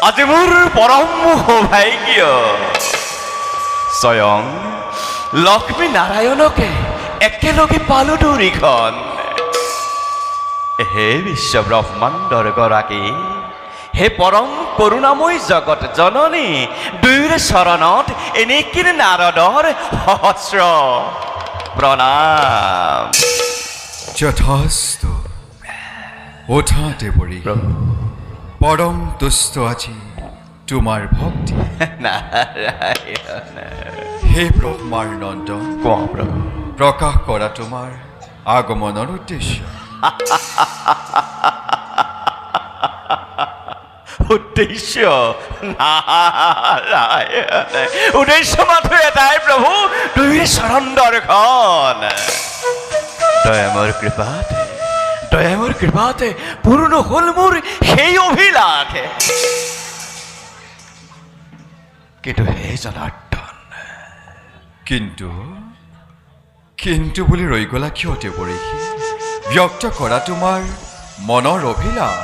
আজি মোৰ পৰম সৌভাগ্য স্বয়ং লক্ষ্মী নাৰায়ণকে একেলগে পালো দুৰিখন। হে বিশ্ব ব্ৰহ্মাণ্ডৰ গৰাকী, হে পৰম কৰুণাময় জগত জননী, দুয়োৰে চৰণত এনেকি নাৰদৰ সহস্ৰ প্ৰণাম। যথাস্তু ওঠাতে পৰি পৰম তুষ্ট আছি তোমাৰ ভক্তি। নাৰায়ণ হে ব্ৰহ্মাৰ নন্দন, কোৱা প্ৰভু, প্ৰকাশ কৰা তোমাৰ আগমনেৰ উদ্দেশ্য। উদ্দেশ্য নাৰায়ণ, উদ্দেশ্য মাথো এটাই প্ৰভু, দুয়োৰে চৰণ দৰ্শন। দয়ামৰ কৃপাতে পূৰ্ণ হল মোৰ সেই অভিলাষ। কিন্তু হে জনাৰ্দন, কিন্তু বুলি ৰৈ গলা কিয়তে পৰীক্ষী? ব্যক্ত কৰা তোমাৰ মনৰ অভিলাষ।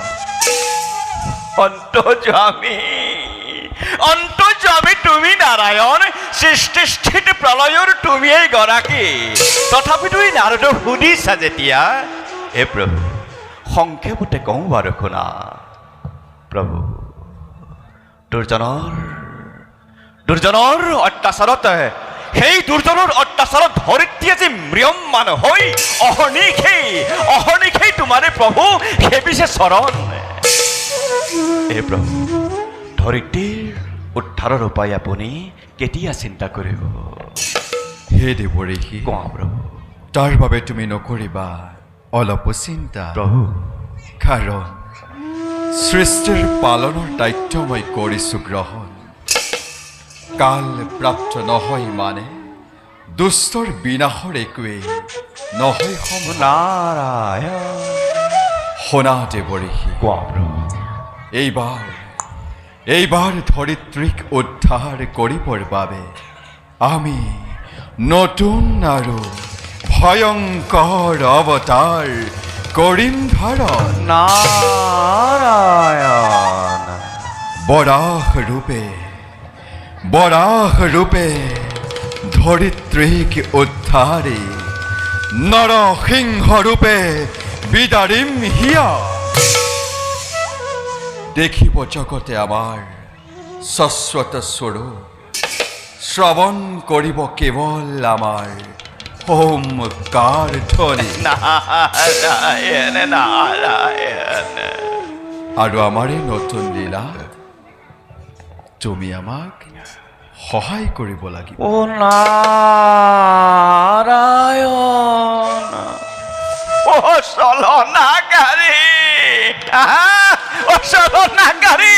অন্তৰ্যামী তুমি নাৰায়ণ, সৃষ্টি স্থিতি প্ৰলয়ৰ তুমিয়েই গৰাকী। তথাপিতো এই নাৰদ সুধিছা যেতিয়া, হে প্ৰভু সংক্ষেপতে কওঁ বাৰু শুনা। প্ৰভু দুৰ্জনৰ অত্যাচাৰত, সেই দুৰ্জনৰ অত্যাচাৰত ধৰিত্ৰী আজি ম্ৰিয়মান হৈ অহৰ্নিশে তোমাৰে প্ৰভু সেবিছে চৰণ। হে প্ৰভু, ধৰিত্ৰীৰ উদ্ধাৰৰ উপায় আপুনি কেতিয়া চিন্তা কৰিব? হে দেৱঋষি, কোৱা প্ৰভু। তাৰ বাবে তুমি নকৰিবা অলপো চিন্তা প্ৰভু, কাৰণ সৃষ্টিৰ পালনৰ দায়িত্ব মই কৰিছো গ্ৰহণ। কাল প্ৰাপ্ত নহয় মানে দুষ্টৰ বিনাশৰ একোৱেই নহয় সমান। নাৰায়ণ শুনা দেৱঋষি, কোৱা প্ৰভু। এইবাৰ ধৰিত্ৰীক উদ্ধাৰ কৰিবৰ বাবে আমি নতুন আৰু ভয়ংকৰ অৱতাৰ কৰিম ধাৰণ। নাৰায়ণ বৰাহ ৰূপে ধৰিত্ৰীক উদ্ধাৰি নৰসিংহ ৰূপে বিদাৰিম হিয়া। দেখিব জগতে আমাৰ শাশ্বত স্বৰূপ, শ্ৰৱণ কৰিব কেৱল আমাৰ ওমকাৰ ধ্বনি নাৰায়ণ নাৰায়ণ। আৰু আমাৰ এই নতুন লীলা তুমি আমাক সহায় কৰিব লাগিব। ও নাৰায়ণ, ও চলনাকাৰী, ও চলনাকাৰী,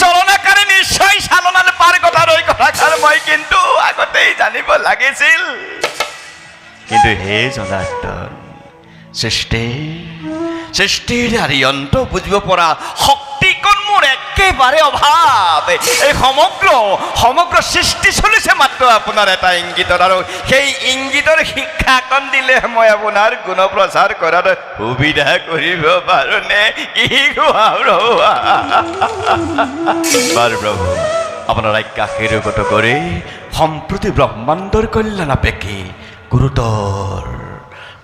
চলনাকাৰী নিশ্চয় চালনাত পাৰ কথা ৰৈ কথাষাৰ মই কিন্তু আগতেই জানিব লাগিছিল। কিন্তু হে জনাৰ্দন, সৃষ্টিৰ আদিয়ন্ত বুজিব পৰা শক্তিকণ মোৰ একেবাৰে অভাৱ। এই সমগ্ৰ সৃষ্টি চলিছে মাত্ৰ আপোনাৰ এটা ইংগিতত, আৰু সেই ইংগিতৰ শিক্ষাকণ দিলে মই আপোনাৰ গুণ প্ৰচাৰ কৰাত সুবিধা কৰিব পাৰোঁনে? কি বাৰু প্ৰভু, আপোনাৰ আজ্ঞাশীৰ্গত কৰি সম্প্ৰতি ব্ৰহ্মাণ্ডৰ কল্যাণাপেক্ষী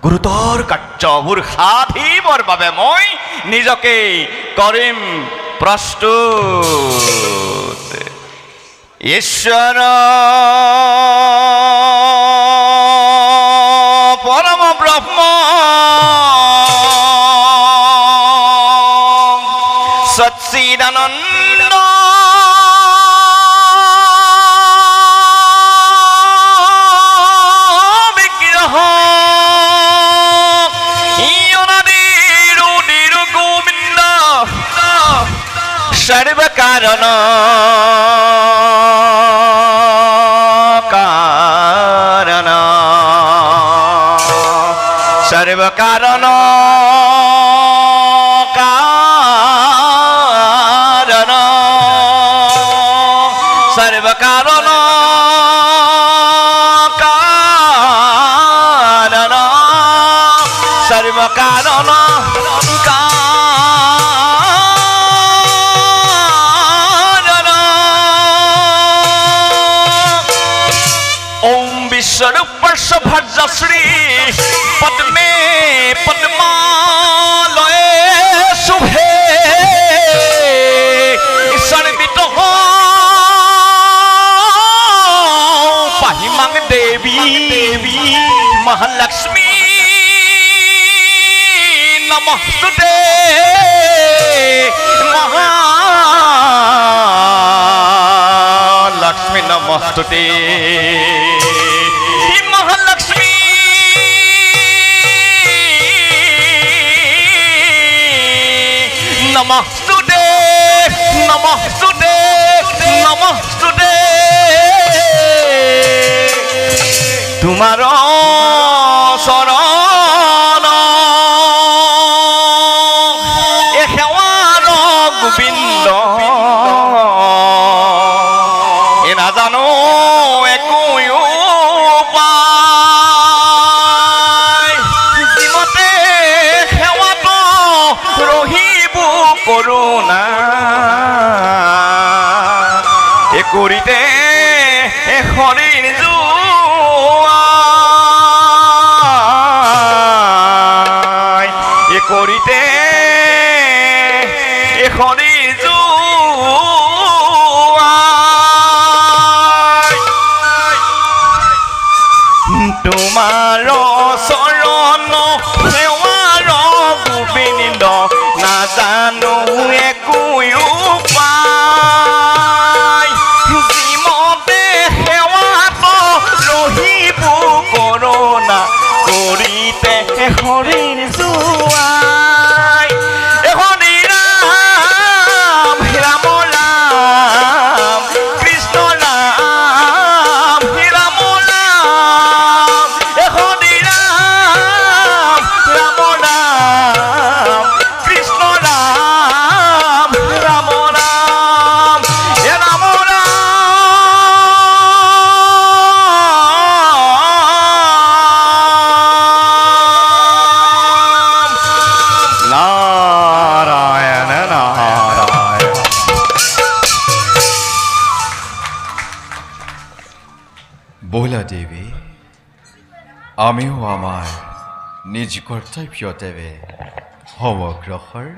গুৰুতৰ কাৰ্যবোৰ সাধিবৰ বাবে মই নিজকে কৰিম প্ৰস্তুত। ঈশ্বৰ পৰম ব্ৰহ্ম সচ্চিদানন্দ সর্বকারণ কারণ সর্বকারণ কারণ সর্বকারণ কারণ সর্বকারণ ভার্যশ্রী পদ্মে পদ্মালয়ে শুভে সর্বিত পাহিমাং দেবী মহালক্ষ্মী নমস্তুতে মহালক্ষ্মী নমস্তুতে মহালক্ষ্মী নমস্তুতে নমস্তুতে নমস্তুতে তোমাৰ চৰণ এ সেৱাৰ গোবিন্দ এ নাজানো একো কৰুণা এ কৰিতে হৰিণ জুয়াই এ কৰিতে হৰিণ জুয়াই তোমাৰ চৰণ সেৱাৰ গোবিন্দ নাজানো একো উপায় যিমতে সেৱাত ৰহিব কৰোণা কৰিতে হৰিণ জুৱাই হৰি ৰাম ৰাম ৰাম কৃষ্ণ ৰাম ৰাম ৰাম হৰি ৰাম ৰাম ৰাম কৃষ্ণ ৰাম ৰাম ৰাম হে ৰাম ৰাম নাৰায়ণ নাৰায়ণ। ব'লা দেৱী, আমিও আমাৰ নিজ কৰ্তব্যতেৱে অগ্ৰসৰ